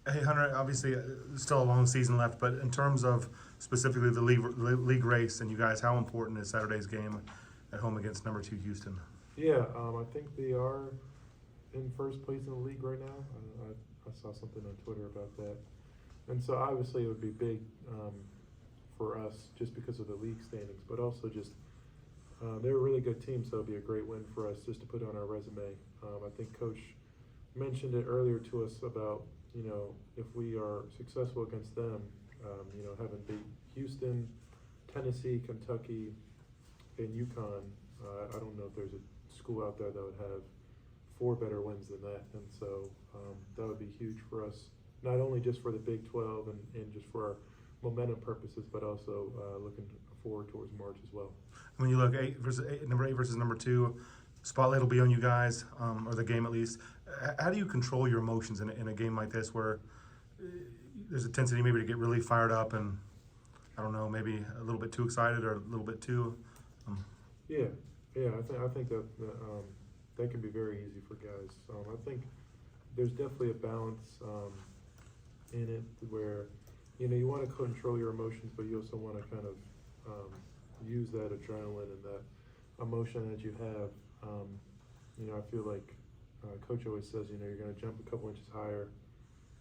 Hey Hunter, obviously still a long season left, but in terms of specifically the league race and you guys, how important is Saturday's game at home against number 2 Houston? Yeah, I think they are in first place in the league right now. I saw something on Twitter about that. And so obviously it would be big for us just because of the league standings, but also just they're a really good team, so it'll be a great win for us just to put on our resume. I think Coach mentioned it earlier to us about, if we are successful against them, having beat Houston, Tennessee, Kentucky, and UConn, I don't know if there's a school out there that would have 4 better wins than that. And so that would be huge for us, not only just for the Big 12 and just for our momentum purposes, but also looking forward towards March as well. When you look number 8 versus number 2, spotlight will be on you guys, or the game at least. How do you control your emotions in a game like this where there's a tendency maybe to get really fired up and, I don't know, maybe a little bit too excited or a little bit too... Yeah, I think that that can be very easy for guys. I think there's definitely a balance in it where you want to control your emotions, but you also want to kind of use that adrenaline and that emotion that you have. I feel like Coach always says, you're going to jump a couple inches higher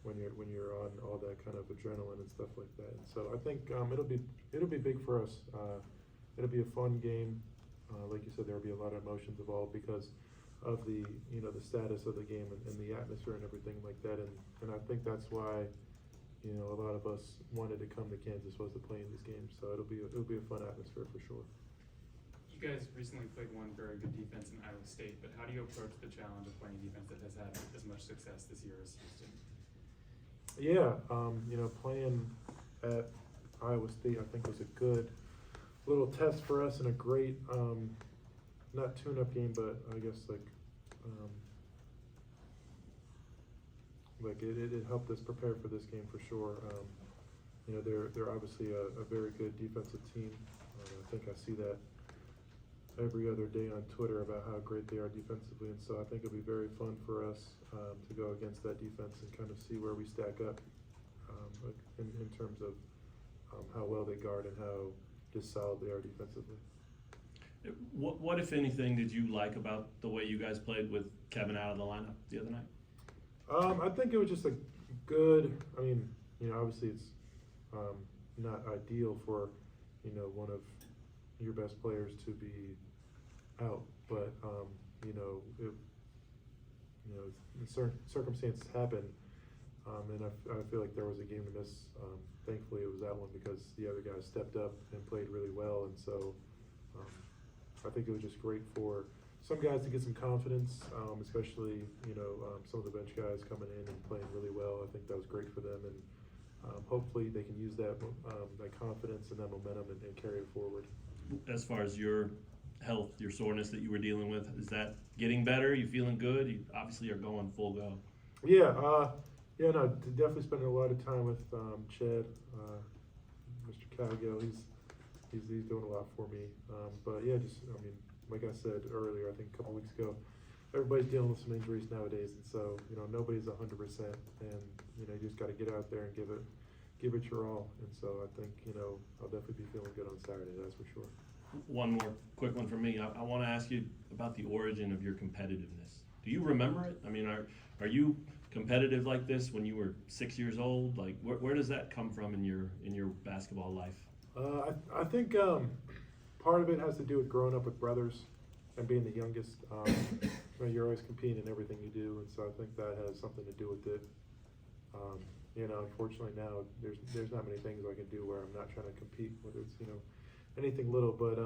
when you're on all that kind of adrenaline and stuff like that. And so I think it'll be big for us. It'll be a fun game. Like you said, there'll be a lot of emotions involved because of the the status of the game and the atmosphere and everything like that. And I think that's why a lot of us wanted to come to Kansas was to play in this game. So it'll be a fun atmosphere for sure. You guys recently played one very good defense in Iowa State, but how do you approach the challenge of playing a defense that has had as much success this year as Houston? Yeah, playing at Iowa State I think was a good little test for us and a great not tune-up game, but I guess it helped us prepare for this game for sure. They're obviously a very good defensive team. I think I see that every other day on Twitter about how great they are defensively, and so I think it'll be very fun for us to go against that defense and kind of see where we stack up in terms of how well they guard and how just solid they are defensively. What, if anything, did you like about the way you guys played with Kevin out of the lineup the other night? I think it was just a good. Obviously it's not ideal for one of your best players to be out, but certain circumstances happen, and I feel like there was a game to miss. Thankfully, it was that one because the other guys stepped up and played really well, and so I think it was just great for some guys to get some confidence, especially some of the bench guys coming in and playing really well. I think that was great for them, and hopefully they can use that confidence and that momentum and carry it forward. As far as your health, your soreness that you were dealing with, is that getting better? You feeling good? You obviously are going full go. Yeah, no, definitely spending a lot of time with Chad, Mr. Calgill. He's doing a lot for me. But yeah, like I said earlier, I think a couple weeks ago, everybody's dealing with some injuries nowadays, and so nobody's 100%, and you just got to get out there and give it your all. And so I think I'll definitely be feeling good on Saturday, that's for sure. One more quick one from me. I want to ask you about the origin of your competitiveness. Do you remember it? Are you competitive like this when you were 6 years old? Like, where does that come from in your basketball life? I think part of it has to do with growing up with brothers and being the youngest. You're always competing in everything you do, and so I think that has something to do with it. Unfortunately now there's not many things I can do where I'm not trying to compete, whether it's anything little. But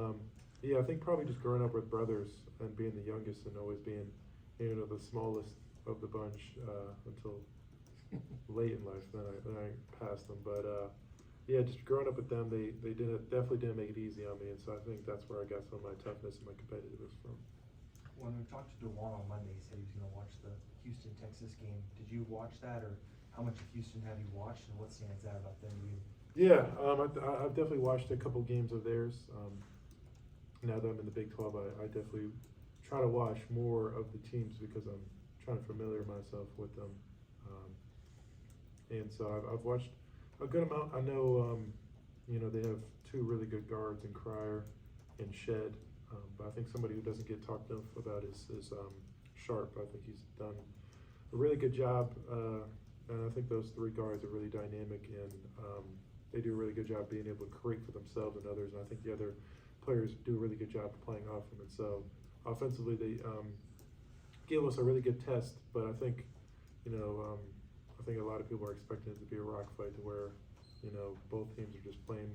yeah, I think probably just growing up with brothers and being the youngest and always being the smallest of the bunch until late in life. Then I passed them, but yeah, just growing up with them, they definitely didn't make it easy on me, and so I think that's where I got some of my toughness and my competitiveness from. When we talked to DeJuan on Monday, he said he was going to watch the Houston-Texas game. Did you watch that, or how much of Houston have you watched, and what stands out about them to you? Yeah, I've definitely watched a couple games of theirs. Now that I'm in the Big 12, I definitely try to watch more of the teams because I'm trying to familiar myself with them. And so I've watched a good amount. I know, you know, they have two really good guards in Cryer and Shed, but I think somebody who doesn't get talked enough about is Sharp. I think he's done a really good job, and I think those three guards are really dynamic, and they do a really good job being able to create for themselves and others, and I think the other players do a really good job of playing off them. And so offensively, they give us a really good test, but I think, you know, I think a lot of people are expecting it to be a rock fight to where, you know, both teams are just playing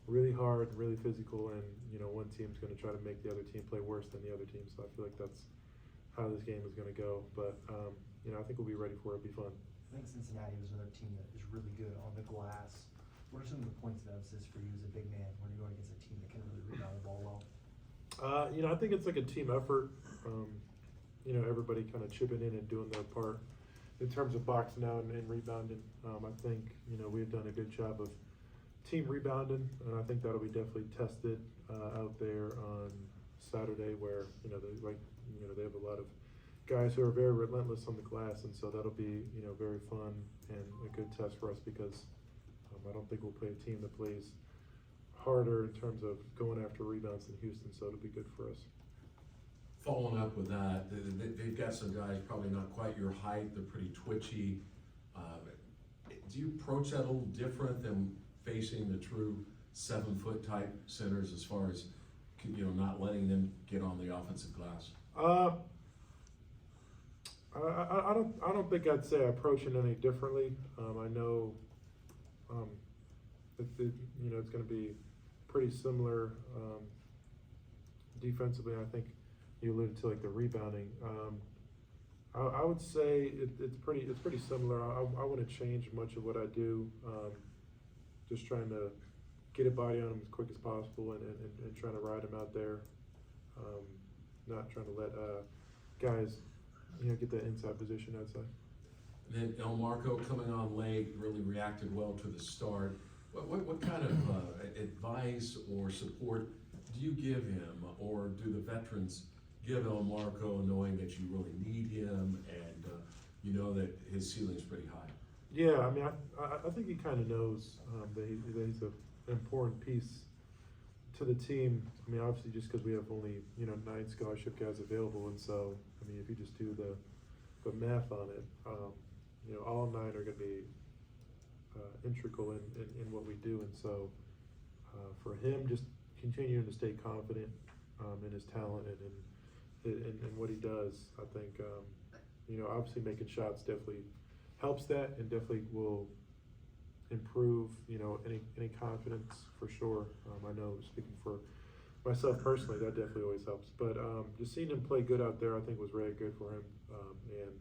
really hard, really physical, and, you know, one team's going to try to make the other team play worse than the other team. So I feel like that's how this game is going to go. But, you know, I think we'll be ready for it. It'll be fun. I think Cincinnati was another team that is really good on the glass. What are some of the points of emphasis for you as a big man when you're going against a team that can really rebound the ball well? You know, I think it's like a team effort. You know, everybody kind of chipping in and doing their part in terms of boxing out and rebounding. I think, you know, we've done a good job of team rebounding, and I think that'll be definitely tested out there on Saturday, where, you know, they have a lot of guys who are very relentless on the glass, and so that'll be, you know, very fun and a good test for us, because I don't think we'll play a team that plays harder in terms of going after rebounds than Houston, so it'll be good for us. Following up with that, they've got some guys probably not quite your height, they're pretty twitchy. Do you approach that a little different than facing the true 7-foot type centers, as far as, you know, not letting them get on the offensive glass? I don't think I'd say I approach it any differently. I know, you know, it's going to be pretty similar defensively. I think you alluded to like the rebounding. I would say it's pretty similar. I wouldn't change much of what I do. Just trying to get a body on him as quick as possible, and trying to ride him out there. Not trying to let guys, you know, get that inside position outside. And then El Marco coming on late, really reacted well to the start. What kind of advice or support do you give him, or do the veterans give El Marco, knowing that you really need him and you know that his ceiling's pretty high? Yeah, I mean, I think he kind of knows that he's an important piece to the team. I mean, obviously, just because we have only, you know, 9 scholarship guys available, and so, I mean, if you just do the math on it, you know, all 9 are going to be integral in what we do, and so for him, just continuing to stay confident in his talent and what he does, I think, you know, obviously making shots definitely helps that, and definitely will improve, you know, any confidence for sure. I know, speaking for myself personally, that definitely always helps. But just seeing him play good out there, I think was really good for him, and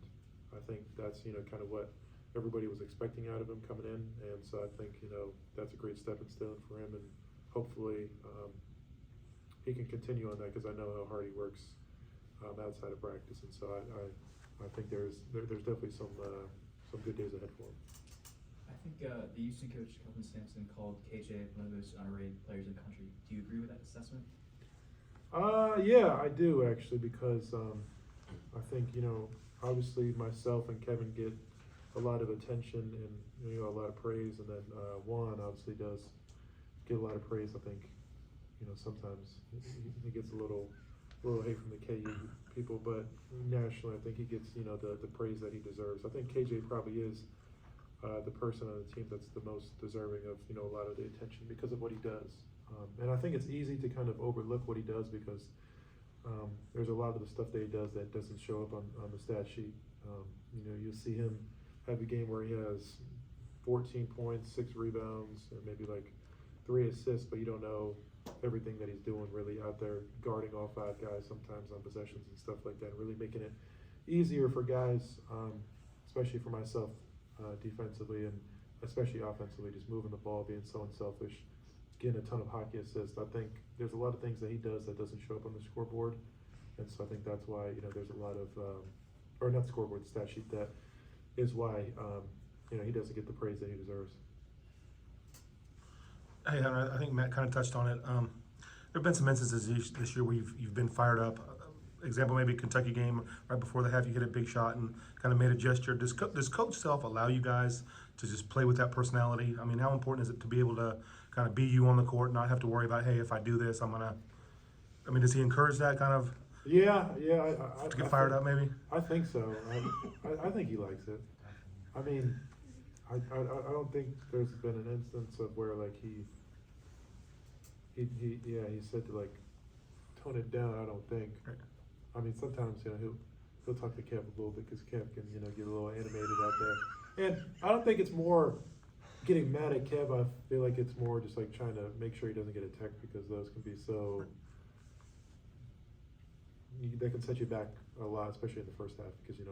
I think that's, you know, kind of what everybody was expecting out of him coming in, and so I think, you know, that's a great stepping stone for him, and hopefully he can continue on that, because I know how hard he works outside of practice, and so I think there's definitely some good days ahead for him. I think the Houston coach, Kelvin Sampson, called KJ one of the most underrated players in the country. Do you agree with that assessment? Yeah, I do, actually, because I think, you know, obviously myself and Kevin get a lot of attention and, you know, a lot of praise, and then Juan obviously does get a lot of praise. I think, you know, sometimes he gets a little hate from the KU people, but nationally, I think he gets, you know, the praise that he deserves. I think KJ probably is the person on the team that's the most deserving of, you know, a lot of the attention because of what he does. And I think it's easy to kind of overlook what he does, because there's a lot of the stuff that he does that doesn't show up on the stat sheet. You know, you'll see him have a game where he has 14 points, 6 rebounds, and maybe like 3 assists, but you don't know everything that he's doing really out there, guarding all 5 guys sometimes on possessions and stuff like that, really making it easier for guys, especially for myself, defensively and especially offensively, just moving the ball, being so unselfish, getting a ton of hockey assists. I think there's a lot of things that he does that doesn't show up on the scoreboard, and so I think that's why, you know, there's a lot of, or not scoreboard, stat sheet, that is why, you know, he doesn't get the praise that he deserves. Hey, I think Matt kind of touched on it. There have been some instances this year where you've been fired up example, maybe Kentucky game, right before the half, you hit a big shot and kind of made a gesture. Does Coach Self allow you guys to just play with that personality? I mean, how important is it to be able to kind of be you on the court, not have to worry about, hey, if I do this, I mean, does he encourage that kind of Yeah, to get fired up, maybe? I think so. I think he likes it. I mean, I don't think there's been an instance of where like he said to like tone it down. I don't think. Right. I mean, sometimes he'll talk to Kev a little bit because Kev can get a little animated out there. And I don't think it's more getting mad at Kev. I feel like it's more just like trying to make sure he doesn't get attacked because those can be so. They can set you back a lot, especially in the first half, because a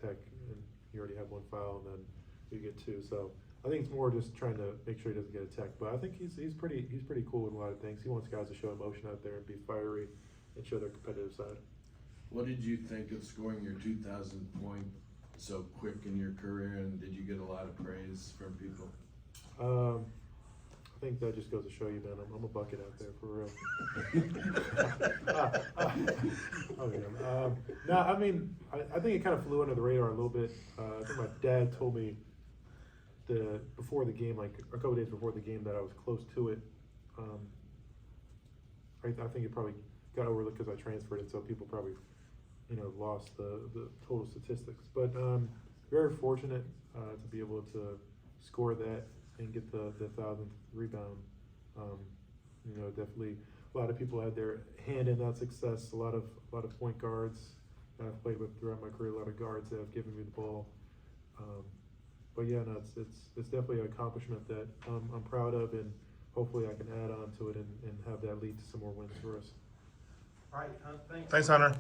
tech and you already have one foul and then you get two. So I think it's more just trying to make sure he doesn't get attacked. But I think he's pretty cool with a lot of things. He wants guys to show emotion out there and be fiery and show their competitive side. What did you think of scoring your 2,000th point so quick in your career, and did you get a lot of praise from people? I think that just goes to show you, man. I'm a bucket out there for real. No, I mean, I think it kind of flew under the radar a little bit. I think my dad told me before the game, like a couple days before the game, that I was close to it. I think it probably got overlooked because I transferred it, so people probably, lost the total statistics. But very fortunate to be able to score that and get the 1,000th rebound. Definitely a lot of people had their hand in that success. A lot of point guards that I've played with throughout my career. A lot of guards that have given me the ball. But yeah, no, it's definitely an accomplishment that I'm proud of, and hopefully I can add on to it and have that lead to some more wins for us. All right, thanks. Thanks, Hunter.